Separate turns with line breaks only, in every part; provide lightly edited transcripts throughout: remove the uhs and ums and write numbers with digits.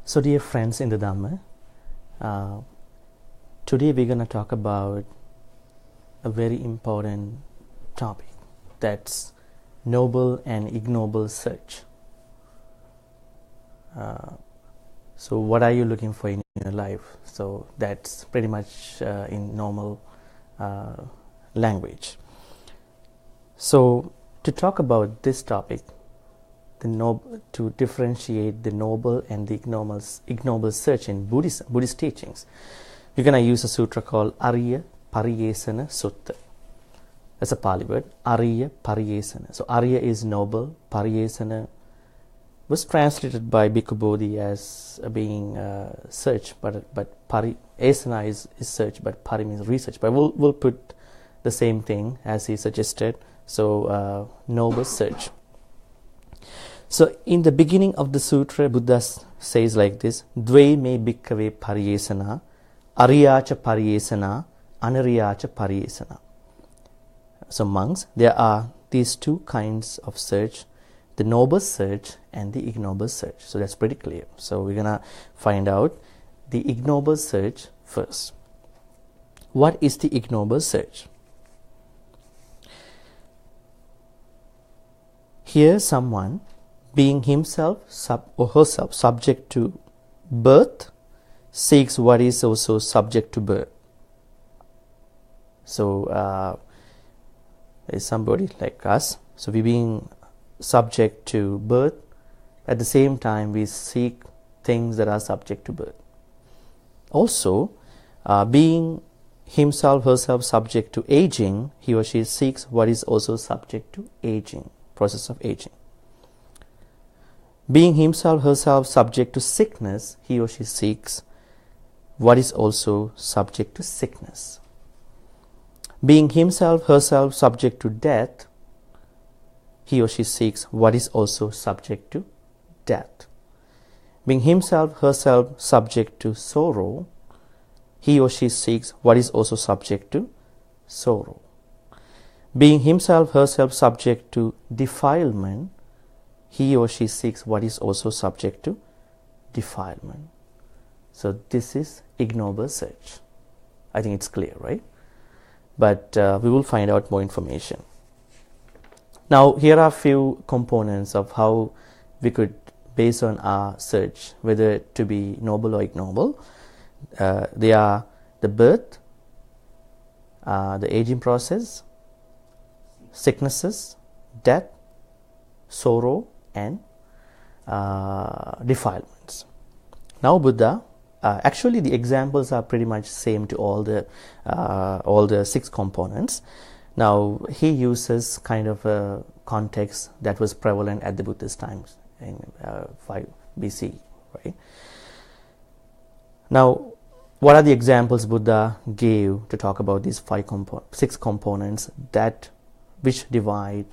So dear friends in the Dhamma, today we're going to talk about a very important topic, that's noble and ignoble search. So what are you looking for in your life? So that's pretty much in normal language. So to talk about this topic, to differentiate the noble and the ignoble search in Buddhist teachings, we're going to use a sutra called Ariyapariyesana Sutta. That's a Pali word, Ariyapariyesana. So Ariya is noble, Pariyesana was translated by Bhikkhu Bodhi as being search, but Pariyesana is search, but Pari means research. But we'll put the same thing as he suggested. So noble search. So in the beginning of the sutra, Buddha says like this: Dve me bhikkhave pariyesana, ariyacha pariyesana, anariyacha pariyesana. So monks, there are these two kinds of search, the noble search and the ignoble search. So that's pretty clear. So we're gonna find out the ignoble search first. What is the ignoble search? Here someone, being himself or herself subject to birth, seeks what is also subject to birth. So is somebody like us. So we being subject to birth, at the same time we seek things that are subject to birth. Also, being himself herself subject to aging, he or she seeks what is also subject to aging, process of aging. Being himself herself subject to sickness, he or she seeks what is also subject to sickness. Being himself herself subject to death, he or she seeks what is also subject to death. Being himself herself subject to sorrow, he or she seeks what is also subject to sorrow. Being himself herself subject to defilement, he or she seeks what is also subject to defilement. So this is ignoble search. I think it's clear, right? But we will find out more information. Now here are a few components of how we could, based on our search, whether to be noble or ignoble. They are the birth, the aging process, sicknesses, death, sorrow, and defilements. Now Buddha, actually the examples are pretty much same to all the 6 components. Now he uses kind of a context that was prevalent at the Buddha's times in 5 BC, right? Now what are the examples Buddha gave to talk about these 6 components that which divide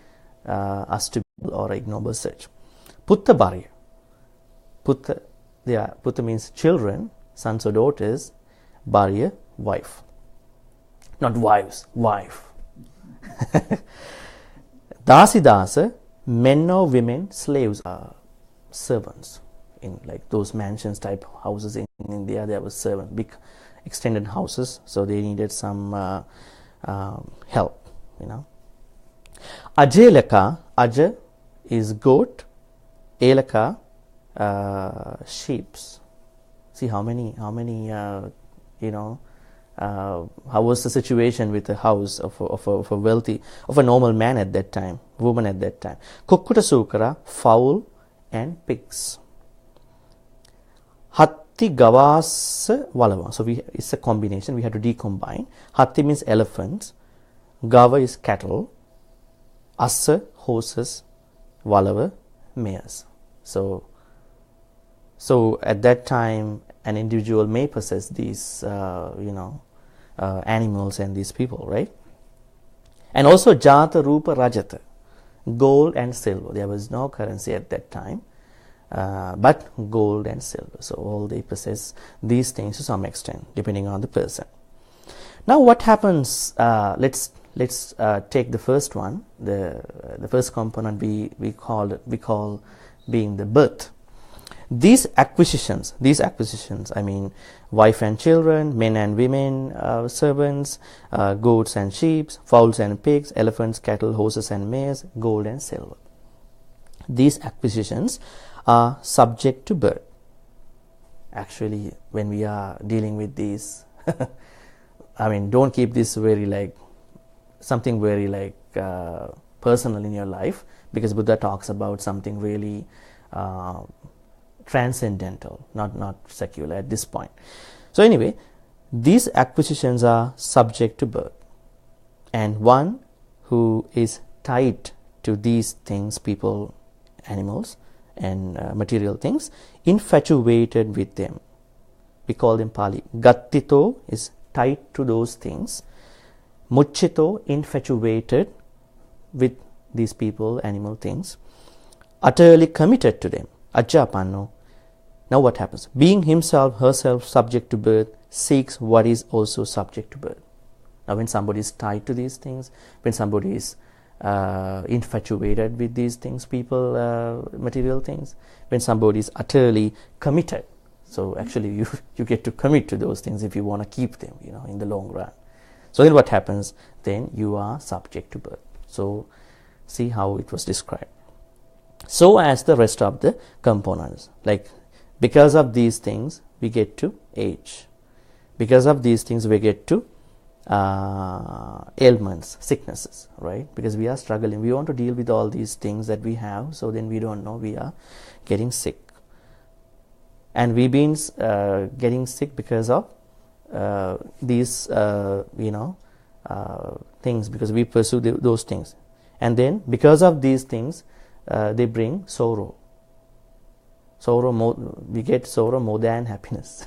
us to or ignoble search? Putta Bharya. Putta means children, sons or daughters. Bharya, wife. Not wives, wife. Dasi Dasa, men or women, slaves, servants. In like those mansions type houses in India, there was servants, big extended houses, so they needed some help, you know. Ajelaka, Aja is goat, Elaka, sheeps. See how many how was the situation with the house of a wealthy, of a normal man at that time, woman at that time. Kukkuta Sukara, fowl and pigs. Hatti Gavasa Valava. So it's a combination, we have to decombine. Hatti means elephants, Gava is cattle, Asa horses, Valava mares. So at that time an individual may possess these animals and these people, right? And also Jata Rupa Rajata, gold and silver. There was no currency at that time, but gold and silver. So all they possess these things to some extent, depending on the person. Now what happens? Let's take the first one. The first component we call being the birth. These acquisitions, I mean, wife and children, men and women, servants, goats and sheep, fowls and pigs, elephants, cattle, horses and mares, gold and silver. These acquisitions are subject to birth. Actually, when we are dealing with these, I mean, don't keep this very like something very like personal in your life, because Buddha talks about something really transcendental, not secular at this point. So anyway, these acquisitions are subject to birth, and one who is tied to these things, people, animals, and material things, infatuated with them, we call them Pali. Gattito is tied to those things. Muccito, infatuated with these people, animal things. Utterly committed to them. Ajjapanno. Now what happens? Being himself, herself subject to birth, seeks what is also subject to birth. Now when somebody is tied to these things, when somebody is infatuated with these things, people, material things, when somebody is utterly committed, so actually you get to commit to those things if you want to keep them, in the long run. So then what happens? Then you are subject to birth. So see how it was described. So as the rest of the components, like because of these things we get to age, because of these things we get to ailments, sicknesses, right? Because we are struggling, we want to deal with all these things that we have, so then we don't know we are getting sick, and we've been getting sick because of these things, because we pursue those things, and then because of these things they bring sorrow. We get sorrow more than happiness.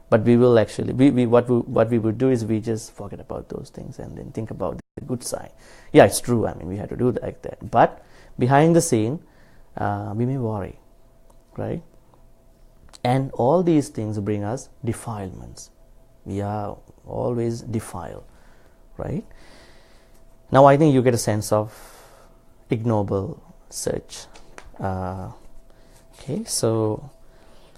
But we will actually, what we would do is we just forget about those things and then think about the good side. Yeah, it's true. I mean, we have to do like that. But behind the scene, we may worry, right? And all these things bring us defilements. We are always defiled, right? Now, I think you get a sense of ignoble search. Okay, so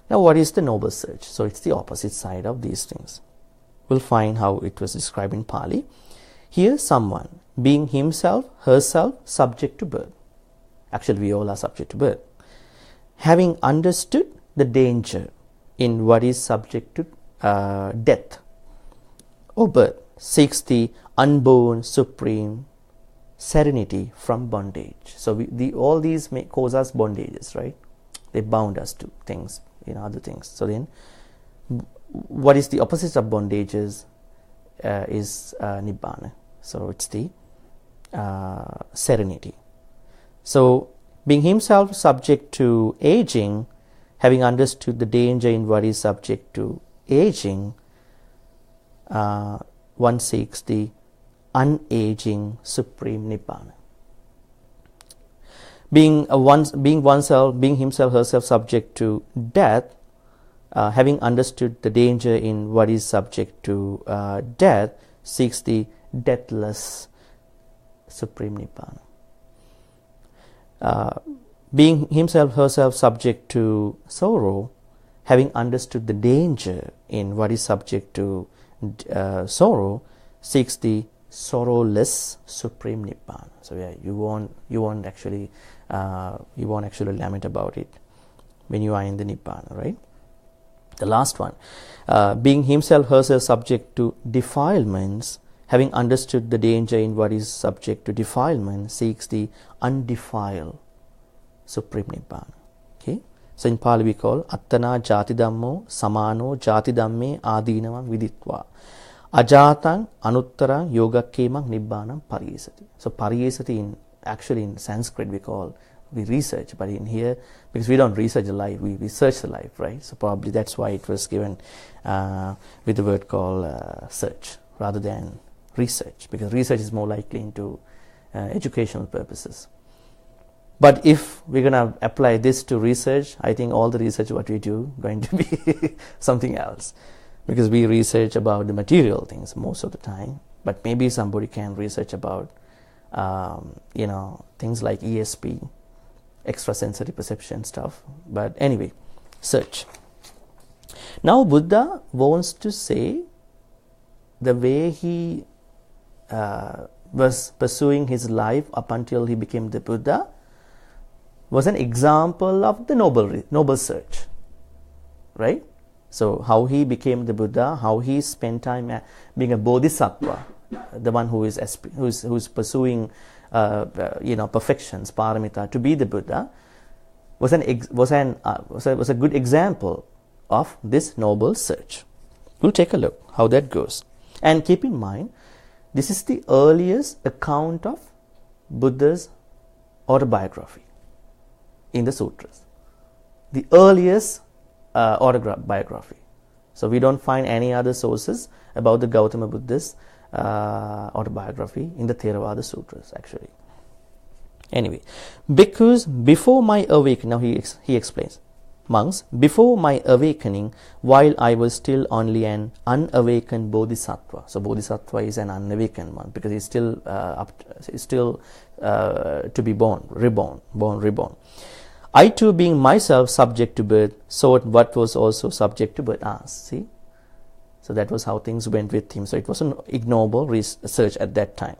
now what is the noble search? So it's the opposite side of these things. We'll find how it was described in Pali. Here someone, being himself, herself, subject to birth. Actually, we all are subject to birth. Having understood the danger in what is subject to death or birth, seeks the unborn supreme serenity from bondage. So all these may cause us bondages, right? They bound us to things, other things. So then, what is the opposite of bondages is nibbana. So it's the serenity. So being himself subject to aging, having understood the danger in what is subject to aging, one seeks the unaging supreme nibbana. Being himself, herself subject to death, having understood the danger in what is subject to death, seeks the deathless supreme nibbana. Being himself, herself subject to sorrow, having understood the danger in what is subject to sorrow, seeks the sorrowless supreme nibbana. So yeah, you won't actually lament about it when you are in the nibbana, right? The last one, being himself, herself subject to defilements, having understood the danger in what is subject to defilement, seeks the undefiled supreme nibbana. Okay, so in Pali we call attana jati dhammo samano jati dhamme adinamam viditva ajatang anuttarang yogakkemang nibbanam pariyesati. So pariyesati in Sanskrit we research, but in here, because we don't research the life, we search the life, right? So probably that's why it was given with the word called search rather than research, because research is more likely into educational purposes. But if we're going to apply this to research, I think all the research what we do going to be something else, because we research about the material things most of the time, but maybe somebody can research about things like ESP, extrasensory perception stuff. But anyway, search. Now Buddha wants to say the way he was pursuing his life up until he became the Buddha was an example of the noble search, right? So how he became the Buddha, how he spent time being a bodhisattva, the one who is pursuing perfections, paramita, to be the Buddha, was a good example of this noble search. We'll take a look how that goes. And keep in mind, this is the earliest account of Buddha's autobiography in the sutras. The earliest autobiography. So we don't find any other sources about the Gautama Buddha's autobiography in the Theravada sutras, actually. Anyway, because before my awakening, now he explains, monks, before my awakening, while I was still only an unawakened bodhisattva. So bodhisattva is an unawakened one because he's still to be born, reborn. I too, being myself subject to birth, sought what was also subject to birth. See? So that was how things went with him. So it was an ignoble research at that time.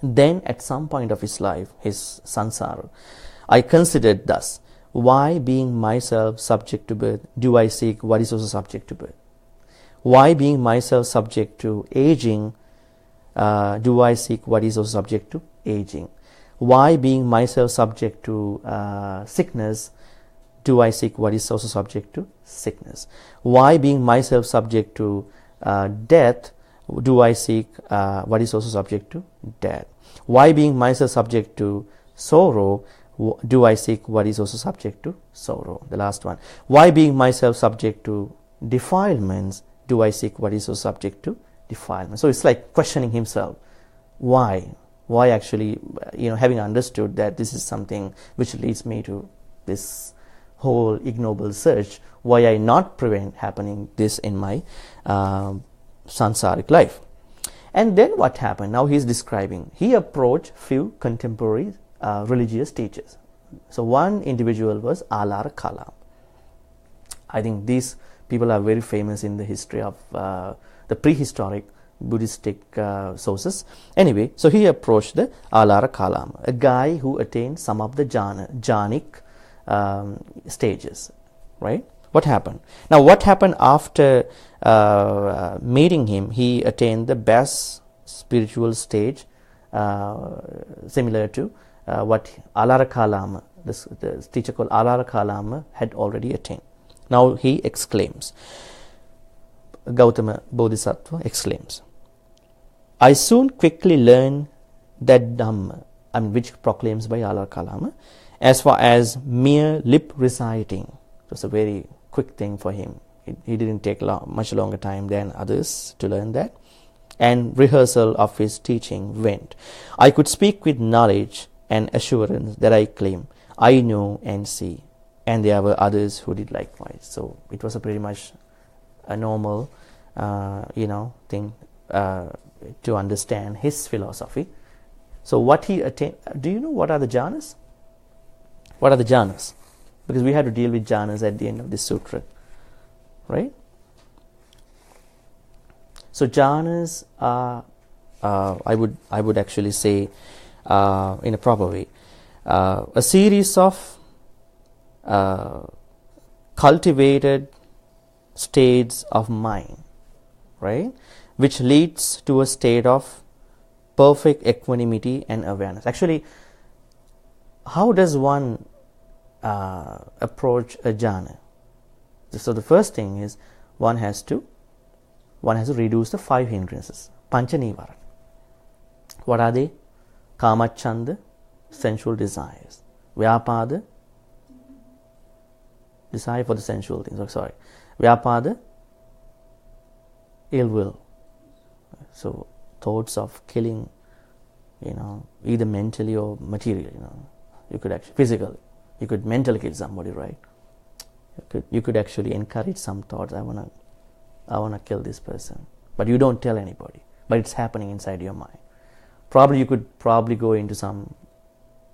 Then at some point of his life, his sansara, I considered thus, why being myself subject to birth, do I seek what is also subject to birth? Why being myself subject to aging, do I seek what is also subject to aging? Why being myself subject to sickness, do I seek what is also subject to sickness? Why being myself subject to death, do I seek what is also subject to death? Why being myself subject to sorrow, do I seek what is also subject to sorrow? The last one. Why being myself subject to defilements, do I seek what is also subject to defilement? So it's like questioning himself. Why? Why actually, having understood that this is something which leads me to this whole ignoble search, why I not prevent happening this in my sansaric life? And then what happened? Now he's describing. He approached few contemporary religious teachers. So one individual was Alara Kalam. I think these people are very famous in the history of the prehistoric Buddhistic sources. Anyway, so he approached the Alara Kalam, a guy who attained some of the jhanic stages, right? What happened? Now, what happened after meeting him? He attained the best spiritual stage, similar to what Alara Kalama, the teacher called Alara Kalama, had already attained. Now he exclaims, Gautama Bodhisattva exclaims, I soon quickly learned that Dhamma, which proclaims by Alara Kalama, as far as mere lip reciting. It was a very quick thing for him. He didn't take much longer time than others to learn that. And rehearsal of his teaching went. I could speak with knowledge and assurance that I claim, I know and see. And there were others who did likewise. So it was a pretty much a normal, thing to understand his philosophy. So what he attained, do you know what are the jhanas? What are the jhanas? Because we had to deal with jhanas at the end of this sutra, right? So jhanas are, I would actually say, in a proper way, a series of cultivated states of mind, right, which leads to a state of perfect equanimity and awareness. Actually, how does one approach a jhana? So the first thing is one has to reduce the 5 hindrances, pancha nivara. What are they? Kamachanda, sensual desires. Vyapada, desire for the sensual things. Vyapada, ill will. So thoughts of killing, either mentally or materially. You could actually physically, you could mentally kill somebody, right? You could actually encourage some thoughts. I wanna kill this person, but you don't tell anybody. But it's happening inside your mind. Probably you could go into some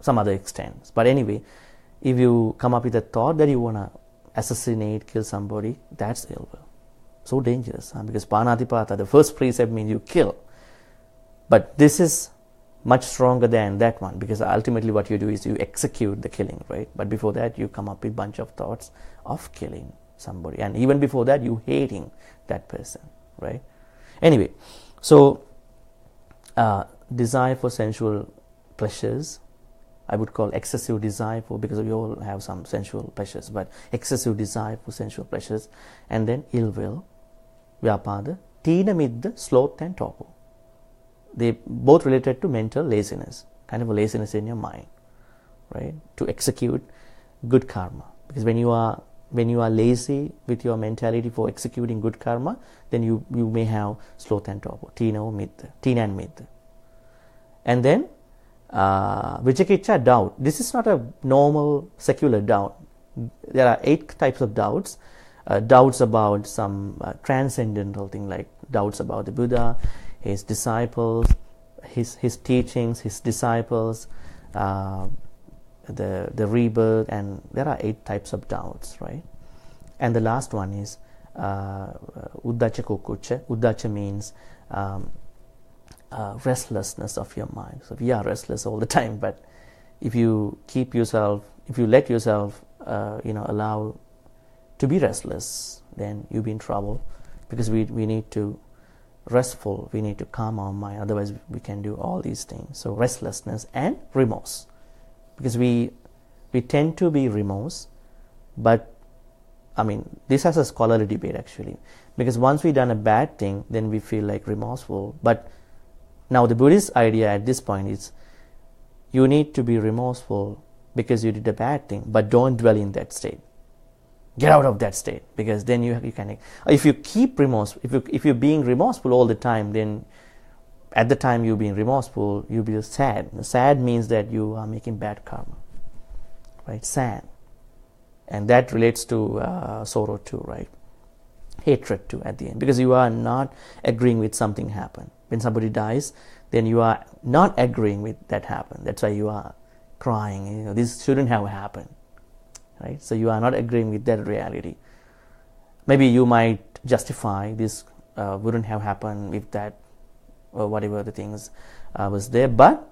other extents. But anyway, if you come up with a thought that you wanna assassinate, kill somebody, that's ill will. So dangerous, because panatipata, the first precept means you kill. But this is much stronger than that one, because ultimately what you do is you execute the killing, right? But before that you come up with a bunch of thoughts of killing somebody, and even before that you hating that person, right? Anyway, so desire for sensual pleasures, I would call excessive desire for, because we all have some sensual pleasures, but excessive desire for sensual pleasures, and then ill will, vyapada, tina midda, sloth and torpor. They both related to mental laziness, kind of a laziness in your mind, right? To execute good karma, because when you are lazy with your mentality for executing good karma, then you may have sloth and torpor, tina and midda. And then vichikicha, doubt. This is not a normal secular doubt. There are 8 types of doubts. Doubts about some transcendental thing, like doubts about the Buddha, his disciples, his teachings, his disciples, the rebirth, and there are 8 types of doubts, right? And the last one is uddacha kukucha. Uddacha means restlessness of your mind. So we are restless all the time, but if you let yourself allow to be restless, then you'll be in trouble, because we need to restful, we need to calm our mind, otherwise we can do all these things. So restlessness and remorse, because we tend to be remorse, but this has a scholarly debate actually, because once we've done a bad thing, then we feel like remorseful. But now the Buddhist idea at this point is you need to be remorseful because you did a bad thing, but don't dwell in that state. Get out of that state, because then you can. If you keep remorse, if you're being remorseful all the time, then at the time you're being remorseful, you'll be sad. Sad means that you are making bad karma, right? Sad, and that relates to sorrow too, right? Hatred too at the end, because you are not agreeing with something happened. When somebody dies, then you are not agreeing with that happened. That's why you are crying. This shouldn't have happened. Right? So you are not agreeing with that reality. Maybe you might justify this wouldn't have happened if that or whatever the things was there, but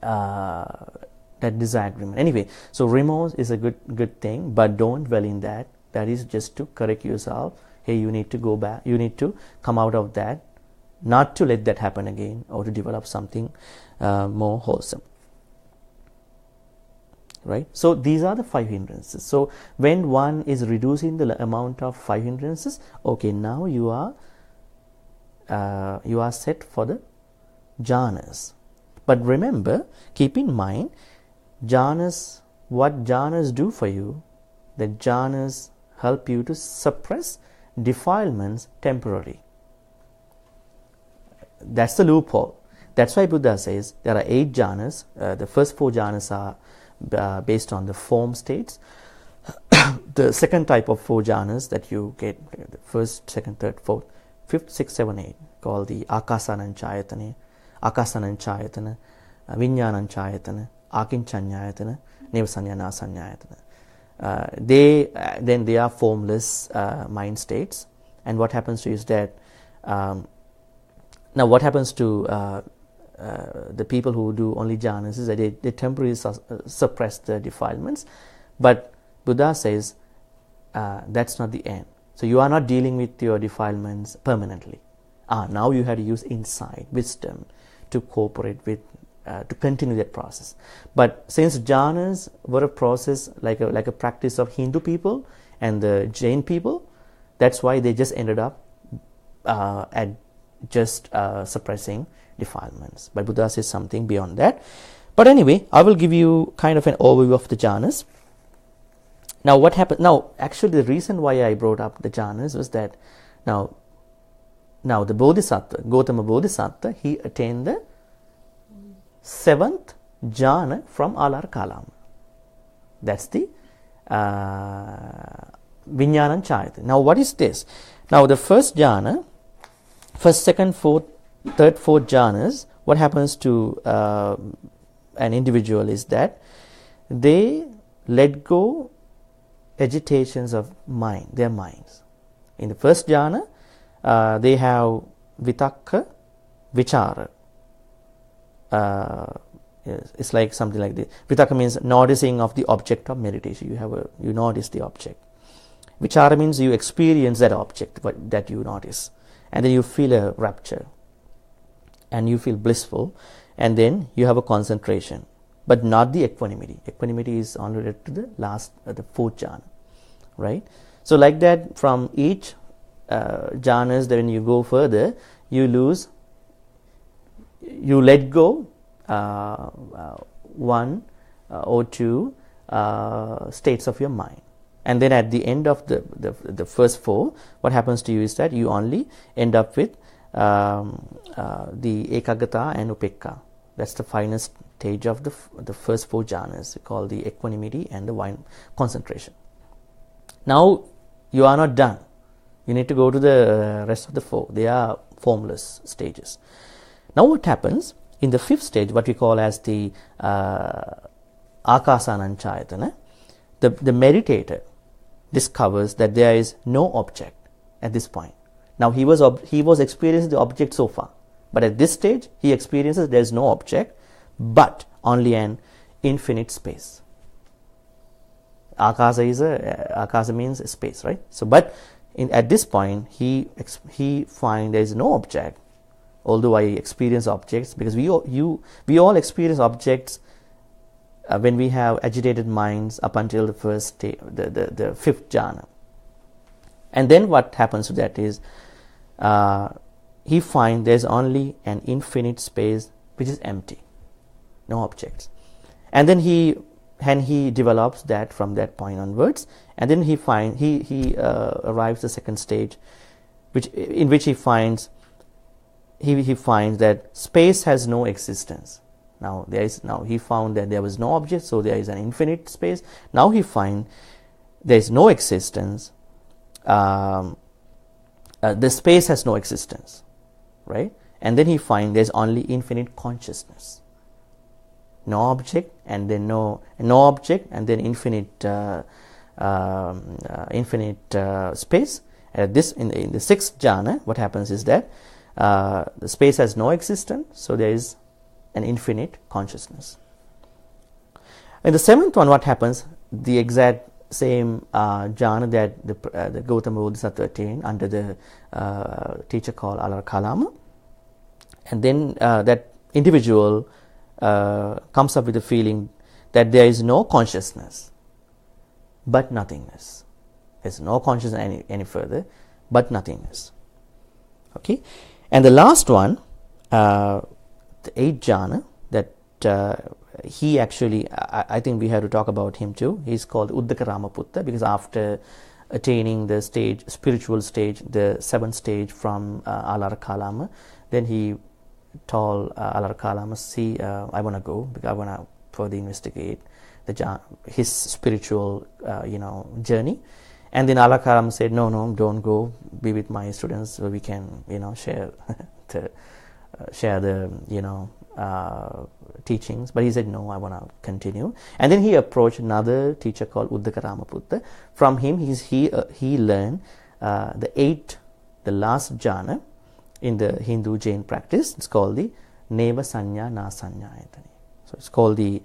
that disagreement. Anyway, so remorse is a good thing, but don't dwell in that. That is just to correct yourself. Hey, you need to go back. You need to come out of that, not to let that happen again, or to develop something more wholesome. Right? So these are the 5 hindrances. So when one is reducing the amount of 5 hindrances, okay, now you are set for the jhanas. But remember, keep in mind, jhanas, what jhanas do for you, the jhanas help you to suppress defilements temporarily. That's the loophole. That's why Buddha says there are 8 jhanas. The first 4 jhanas are based on the form states. The second type of 4 jhanas that you get, the first, second, third, fourth, fifth, sixth, seven, 8, called the akasananchayatana, viññānañcāyatana, akiñcanyāyatana, nivasanyānasanyāyatana. They are formless mind states. And what happens to is that now what happens to the people who do only jhanas is that they temporarily suppress the defilements, but Buddha says that's not the end. So you are not dealing with your defilements permanently. Now you have to use insight, wisdom to cooperate with, to continue that process. But since jhanas were a process like a practice of Hindu people and the Jain people, that's why they just ended up at just suppressing defilements. But Buddha says something beyond that. But anyway, I will give you kind of an overview of the jhanas. Now what happened? Now actually the reason why I brought up the jhanas was that now the Bodhisattva, Gautama Bodhisattva, he attained the 7th jhana from Alar Kalama. That's the Viññānañcāyatana. Now what is this? Now the first jhana, first, second, fourth, third, fourth jhanas, what happens to an individual is that they let go agitations of mind, their minds. In the first jhana, they have vitakka, vichara. It's like something like this. Vitakka means noticing of the object of meditation. You notice the object. Vichara means you experience that object that you notice, and then you feel a rapture, and you feel blissful, and then you have a concentration, but not the equanimity. Equanimity is only related to the fourth jhana, right? So like that, from each jhanas, then when you go further, you let go one or two states of your mind. And then at the end of the first four, what happens to you is that you only end up with the ekaggata and upekka. That's the finest stage of the first four jhanas, called the equanimity and the concentration. Now you are not done. You need to go to the rest of the four. They are formless stages. Now what happens in the fifth stage, what we call as the akasananchayatana, the meditator discovers that there is no object at this point. Now he was experiencing the object so far, but at this stage he experiences there is no object, but only an infinite space. Akasa means space, right? So, but at this point he finds there is no object. Although I experience objects, because we all experience objects when we have agitated minds up until the first the fifth jhana. And then what happens to that is he finds there's only an infinite space which is empty, no objects. And then he develops that from that point onwards, and then he arrives the second stage, in which he finds that space has no existence. Now he found that there was no object, so there is an infinite space. Now he finds there is no existence. The space has no existence, right? And then he finds there is only infinite consciousness. No object, and then no object, and then infinite space. In the sixth jhana, what happens is that the space has no existence, so there is an infinite consciousness. In the seventh one, what happens? The exact same jhana that the Gautama Bodhisattva attained under the teacher called Ariyapariyesana, and then that individual comes up with the feeling that there is no consciousness but nothingness. There is no consciousness any further but nothingness. Okay. And the last one, the eighth jhana, that he actually, I think we have to talk about him too. He's called Uddaka Ramaputta, because after attaining the spiritual stage, the seventh stage from Ariyapariyesana, then he told Ariyapariyesana, see, I want to go, because I want to further investigate his spiritual journey. And then Ariyapariyesana said, no, don't go, be with my students so we can, share the teachings. But he said, no, I want to continue. And then he approached another teacher called Uddaka Ramaputta. From him, he learned the last jhana in the Hindu Jain practice. It's called the Neva Sanya Na Sanyayatani. So it's called the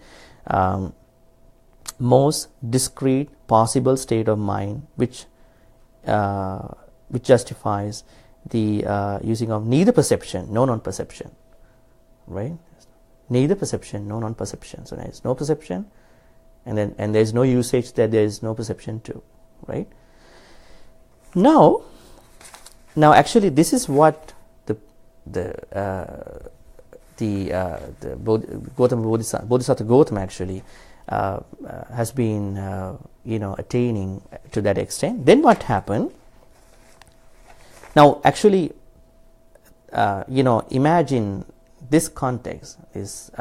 most discrete possible state of mind, which justifies the using of neither perception nor non-perception, right? Neither perception nor non-perception. So there is no perception, and there is no usage that there is no perception too, right? Now actually this is what the Gautama Bodhisattva Gautama actually has been attaining to that extent. Then what happened? Now actually imagine this context is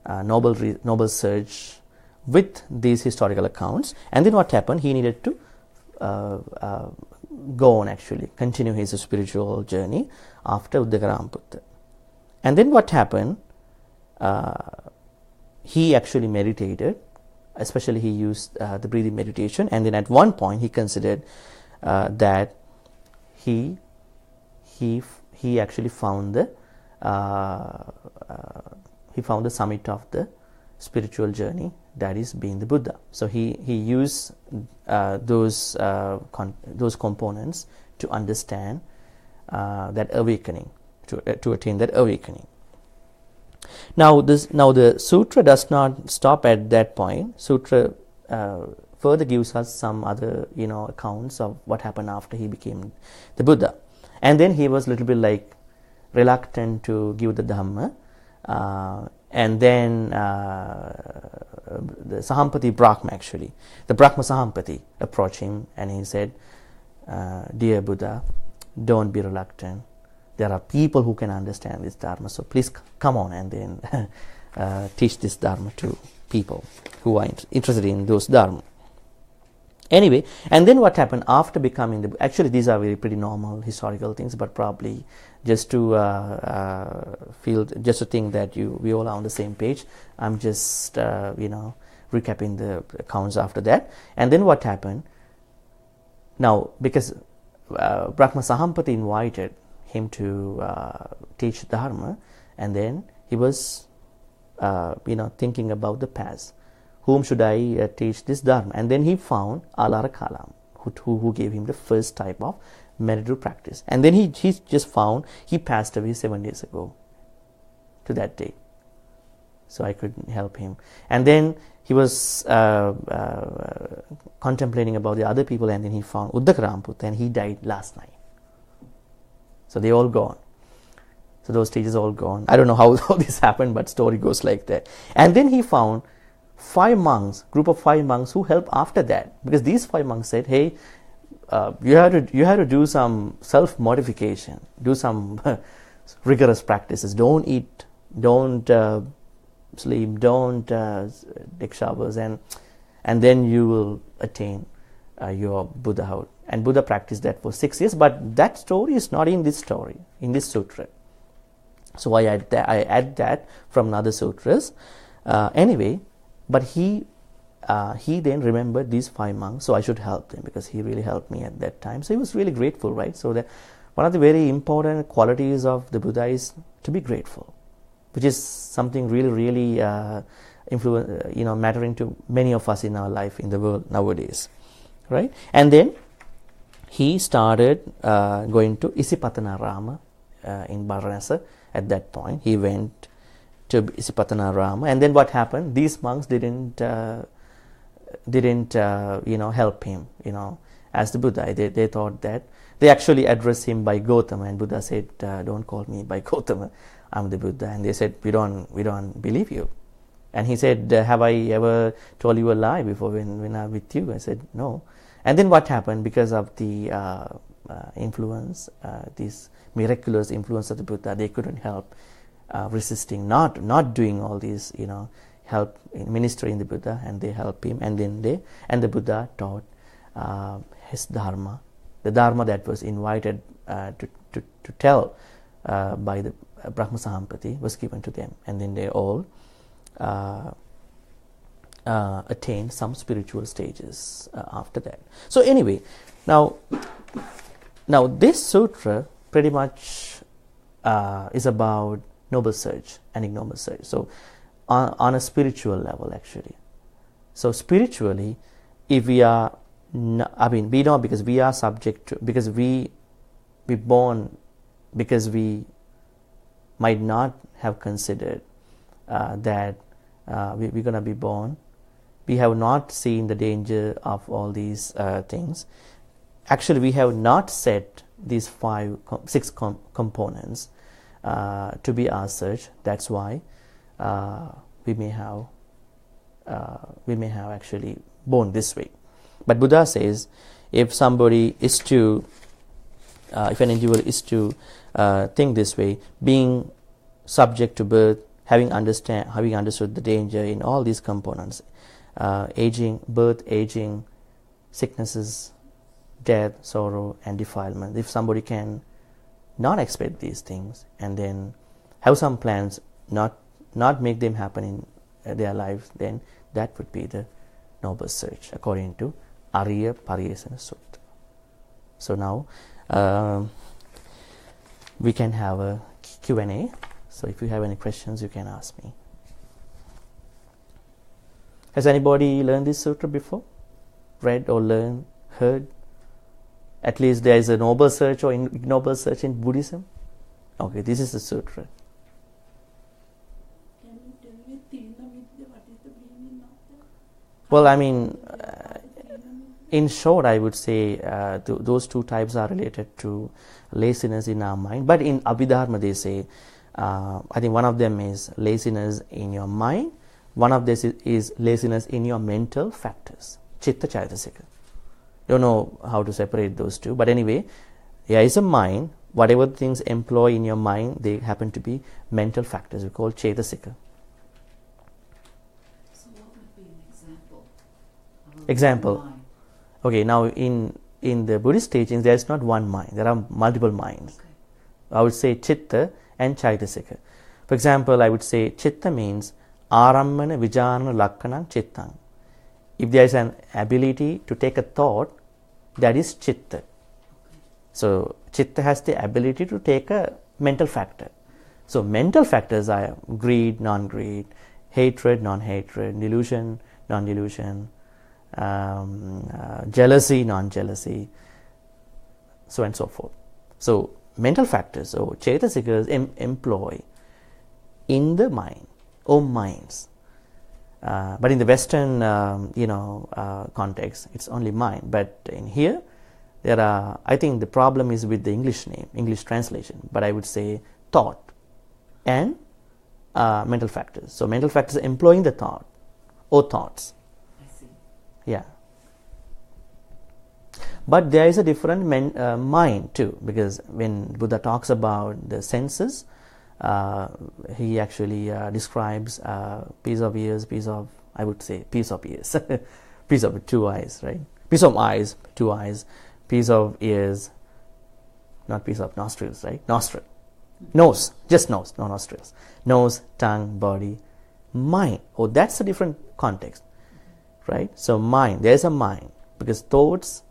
noble search with these historical accounts, and then what happened? He needed to go on, actually continue his spiritual journey after Uddaka Ramaputta. And then what happened? He actually meditated especially he used the breathing meditation, and then at one point he considered that he actually found the summit of the spiritual journey, that is being the Buddha. So he used those components to understand that awakening, to attain that awakening. Now the sutra does not stop at that point. Sutra further gives us some other accounts of what happened after he became the Buddha, and then he was a little bit like reluctant to give the Dhamma, and then the Sahampati Brahma, actually the Brahma Sahampati, approached him and he said, dear Buddha, don't be reluctant. There are people who can understand this Dharma, so please come on and then teach this Dharma to people who are interested in those Dharma. Anyway, and then what happened after becoming the... Actually, these are very pretty normal historical things, but probably just to just to think that we all are on the same page, I'm just recapping the accounts after that. And then what happened? Now, because Brahma Sahampati invited him to teach Dharma, and then he was thinking about the past. Whom should I teach this Dharma? And then he found Alara Kalam, who gave him the first type of meditative practice. And then he just found he passed away 7 days ago to that day. So I couldn't help him. And then he was contemplating about the other people, and then he found Uddakaramput, and he died last night. So they all gone. So those stages all gone. I don't know how this happened, but story goes like that. And then he found 5 monks, group of 5 monks who helped after that, because these 5 monks said, hey, you have to do some self-modification, do some rigorous practices. Don't eat, don't sleep, don't take showers, and then you will attain your Buddhahood. And Buddha practiced that for 6 years, but that story is not in this story, in this sutra. So I add that from another sutras. Anyway, but he then remembered these 5 monks, so I should help them because he really helped me at that time. So he was really grateful, right? So that one of the very important qualities of the Buddha is to be grateful, which is something really mattering to many of us in our life in the world nowadays, right? And then he started going to Isipatanarama in Varanasi. At that point, he went to Isipatanarama, and then what happened? These monks didn't help him, as the Buddha. They thought that they actually addressed him by Gautama, and Buddha said, "Don't call me by Gautama. I'm the Buddha." And they said, "We don't believe you." And he said, "Have I ever told you a lie before when I'm with you?" I said, "No." And then what happened? Because of the influence, this miraculous influence of the Buddha, they couldn't help resisting, not doing all these, help in ministering the Buddha, and they help him, and then the Buddha taught his Dharma, the Dharma that was invited to tell by the Brahma Sahampati was given to them, and then they all attained some spiritual stages after that. So anyway, now this sutra pretty much is about noble search and ignoble search. So on a spiritual level, actually. So spiritually, if we are, we know because we are subject to, because we born, because we might not have considered that we're going to be born. We have not seen the danger of all these things. Actually, we have not set these 6 components to be our search. That's why we may have actually born this way. But Buddha says, if somebody is to, if an individual is to think this way, being subject to birth, having understood the danger in all these components, birth, aging, sicknesses, death, sorrow, and defilement. If somebody can not expect these things and then have some plans, not make them happen in their lives, then that would be the noble search according to Ariyapariyesana Sutta. So now we can have a Q&A. So if you have any questions, you can ask me. Has anybody learned this sutra before? Read or learned, heard? At least there is a noble search or ignoble search in Buddhism. Okay, this is the sutra.
Can you tell me Tina Vidya, what is the meaning of that?
Well, I mean, in short, I would say those two types are related to laziness in our mind. But in Abhidharma, they say, I think one of them is laziness in your mind. One of this is laziness in your mental factors, Chitta Chaitasika. Don't know how to separate those two. But anyway, there is a mind. Whatever things employ in your mind, they happen to be mental factors. We call Chaitasika.
So what would be an example?
Example. Okay, now in the Buddhist teachings, there is not one mind. There are multiple minds.
Okay.
I would say Chitta and Chaitasika. For example, I would say Chitta means Arammana Vijnana Lakkanam Chittang. If there is an ability to take a thought, that is Chitta.
Okay.
So Chitta has the ability to take a mental factor. So mental factors are greed, non-greed, hatred, non-hatred, delusion, non-delusion, jealousy, non-jealousy, so and so forth. So mental factors, so Chaitasikas employ in the mind, or minds. But in the Western, context, it's only mind. But in here, there are, I think the problem is with the English name, English translation. But I would say thought and mental factors. So mental factors employing the thought or thoughts.
I see.
Yeah. But there is a different mind too, because when Buddha talks about the senses, he actually describes piece of ears, piece of ears, piece of two eyes, right? Piece of eyes, two eyes, piece of ears, not piece of nostrils, right? Nostril, nose, just nose, no nostrils. Nose, tongue, body, mind. Oh, that's a different context, right? So mind, there's a mind, because thoughts,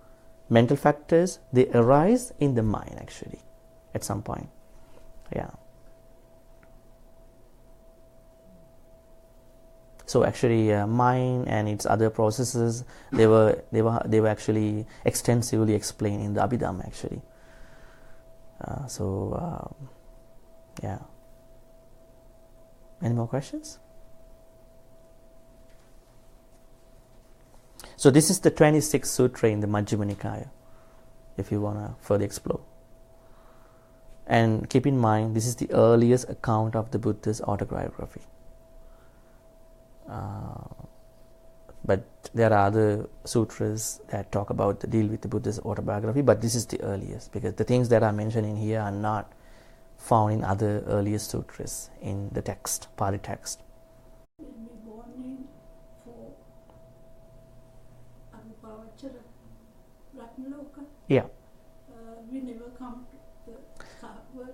mental factors, they arise in the mind actually at some point. Yeah. So actually, mind and its other processes, they were actually extensively explained in the Abhidhamma actually. Yeah. Any more questions? So this is the 26th sutra in the Majjhima Nikaya, if you want to further explore. And keep in mind, this is the earliest account of the Buddha's autobiography. But there are other sutras that talk about deal with the Buddha's autobiography, but this is the earliest, because the things that are mentioned in here are not found in other earliest sutras in the text, Pali text.
When we born in for Ariyapariyesana Sutta,
Yeah.
we never come to the Sattva,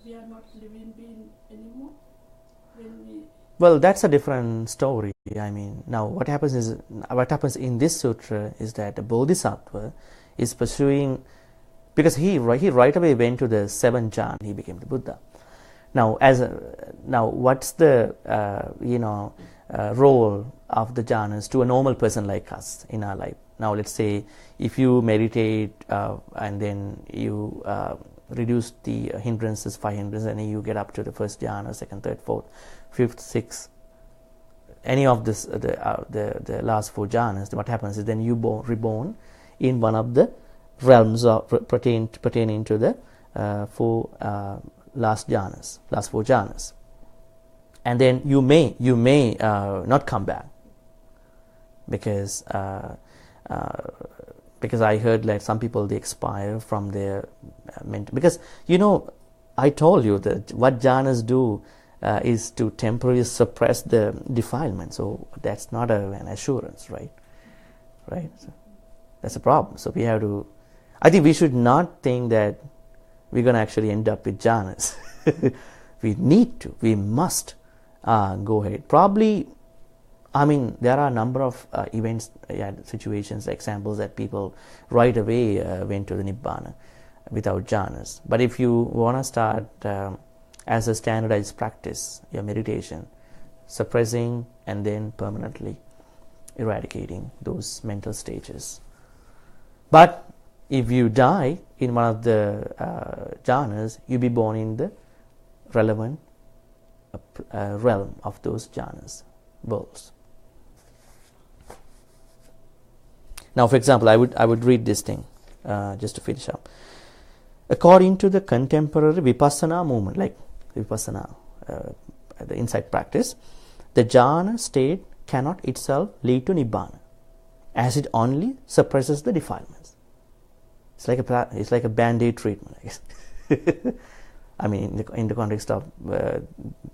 we are not living being anymore.
Well, that's a different story. I mean, now what happens in this sutra is that the Bodhisattva is pursuing, because he right away went to the 7th jhana, he became the Buddha. Now, what's the role of the jhanas to a normal person like us in our life? Now, let's say if you meditate and then you reduce the hindrances, 5 hindrances, and you get up to the 1st jhana, 2nd, 3rd, 4th, 5th, 6th, any of this, the last 4 jhanas, what happens is then you reborn in one of the realms of pertaining to the 4 last 4 jhanas, and then you may not come back, because I heard like some people, they expire from their mental, because I told you that what jhanas do is to temporarily suppress the defilement, so that's not an assurance, right? So that's a problem. So we have to, I think we should not think that we're going to actually end up with jhanas. We must go ahead. Probably, I mean, there are a number of events, situations, examples that people right away went to the Nibbana without jhanas. But if you want to start as a standardized practice, your meditation, suppressing and then permanently eradicating those mental stages. But if you die in one of the jhanas, you be born in the relevant realm of those jhanas, worlds. Now, for example, I would read this thing just to finish up. According to the contemporary vipassana movement, like vipassana, the insight practice, the jhana state cannot itself lead to nibbana, as it only suppresses the defilements. It's like a band-aid treatment, I guess. I mean, in the context of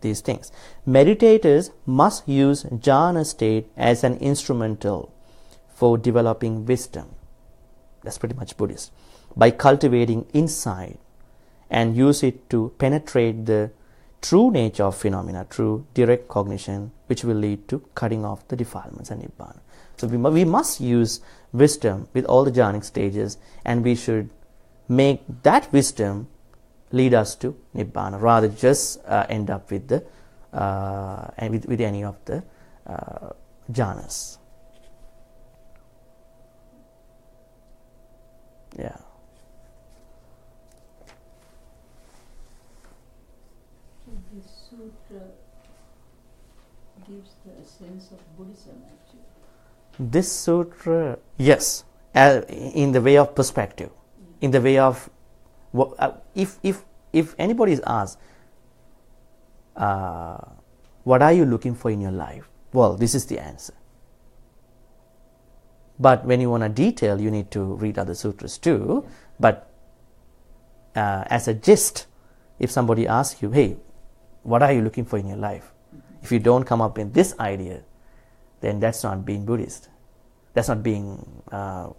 these things, meditators must use jhana state as an instrumental for developing wisdom. That's pretty much Buddhist. By cultivating insight and use it to penetrate the true nature of phenomena through direct cognition, which will lead to cutting off the defilements and nibbana. So we must use wisdom with all the jhanic stages, and we should make that wisdom lead us to nibbana, rather just end up with the with any of the jhanas. Yeah.
So this sutra gives the essence of Buddhism, actually.
This sutra, yes, in the way of perspective, in the way of if anybody is asked, what are you looking for in your life? Well, this is the answer. But when you want a detail, you need to read other sutras too. Yeah. But as a gist, if somebody asks you, hey, what are you looking for in your life? Mm-hmm. If you don't come up with this idea, then that's not being Buddhist. That's not being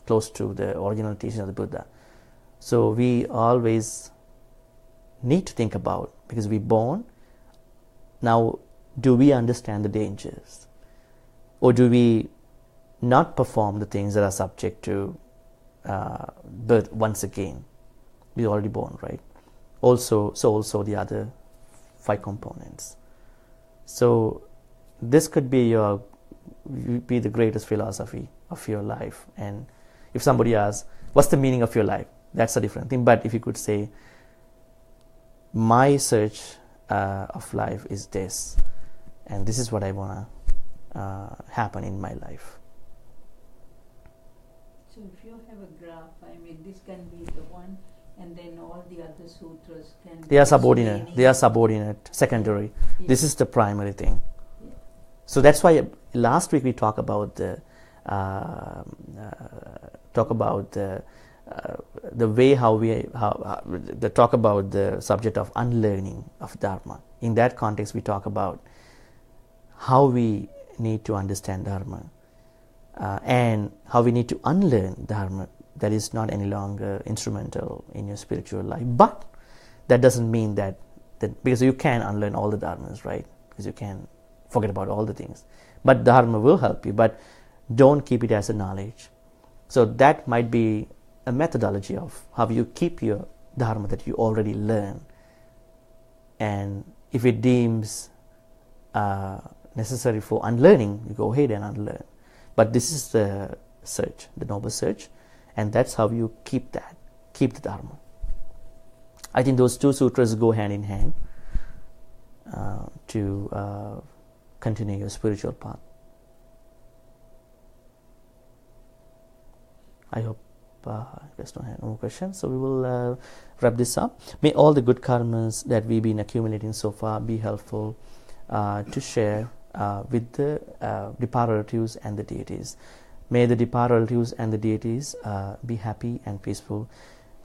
close to the original teaching of the Buddha. So we always need to think about, because we're born, now do we understand the dangers? Or do we not perform the things that are subject to birth once again? We're already born, right? Also the other 5 components. So this could be the greatest philosophy of your life. And if somebody asks, what's the meaning of your life? That's a different thing. But if you could say, my search of life is this, and this is what I want to happen in my life.
So if you have a graph, I mean, this can be the one, and then all the other sutras can be...
They are subordinate, secondary. Yeah. This is the primary thing. Yeah. So that's why last week we talked about the way talk about the subject of unlearning of Dharma. In that context, we talk about how we need to understand Dharma and how we need to unlearn Dharma that is not any longer instrumental in your spiritual life. But that doesn't mean that because you can unlearn all the Dharmas, right? Because you can forget about all the things. But Dharma will help you, but don't keep it as a knowledge. So that might be a methodology of how you keep your Dharma that you already learn. And if it deems necessary for unlearning, you go ahead and unlearn. But this is the search, the noble search, and that's how you keep the Dharma. I think those 2 sutras go hand in hand to continue your spiritual path. I hope there's no more questions. So we will wrap this up. May all the good karmas that we've been accumulating so far be helpful to share with the departed relatives and the deities. May the departed relatives and the deities be happy and peaceful.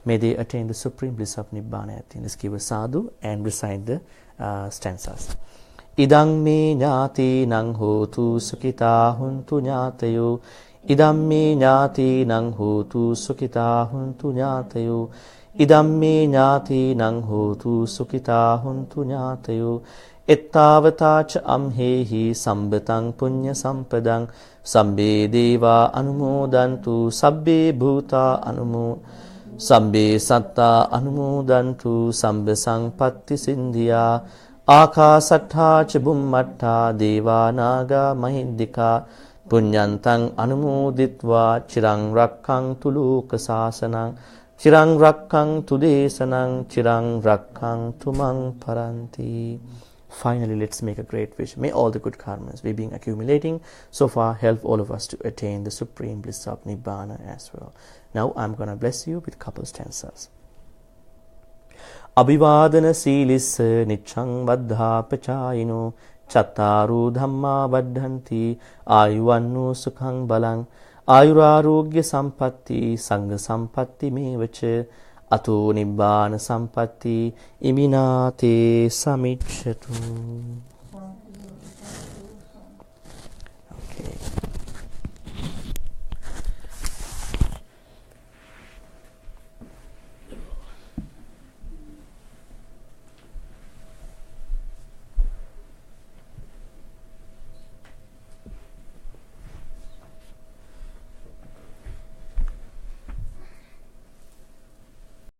May they attain the supreme bliss of Nibbana. Let's give a sadhu and recite the stanzas. Idang me jnati nang hotu sukita huntu jnatayo. Idam me jnati nang hotu sukita huntu jnatayo. Idam me jnati nang hotu sukita huntu jnatayo. එත්තාවතාච අම්හෙහි සම්බතං පුඤ්ඤ සම්පදං සම්බේ දේවා අනුමෝදන්තු සබ්බේ භූතා සම්බේ සත්තා අනුමෝදන්තු සම්බ සංපත්ති සින්දියා ආකාසට්ඨා ච බුම්මට්ඨා දේවා නාග මහින්దికා පුඤ්ඤන්තං අනුමෝදිත්වා චිරං රක්ඛන්තු ලෝක සාසනං චිරං රක්ඛන්තු දේශනං චිරං රක්ඛන්තු මං පරන්ති. Finally, let's make a great wish. May all the good karmas we being accumulating so far help all of us to attain the supreme bliss of Nibbana as well. Now I'm going to bless you with couple stanzas. Abhivadana silissa niccang vaddhapachayino chattaru dhamma vaddhanti ayuvannu sukhang balang ayurarogya sampatti sangha sampatti mevacha ato nibbana sampatti iminate samiccatu.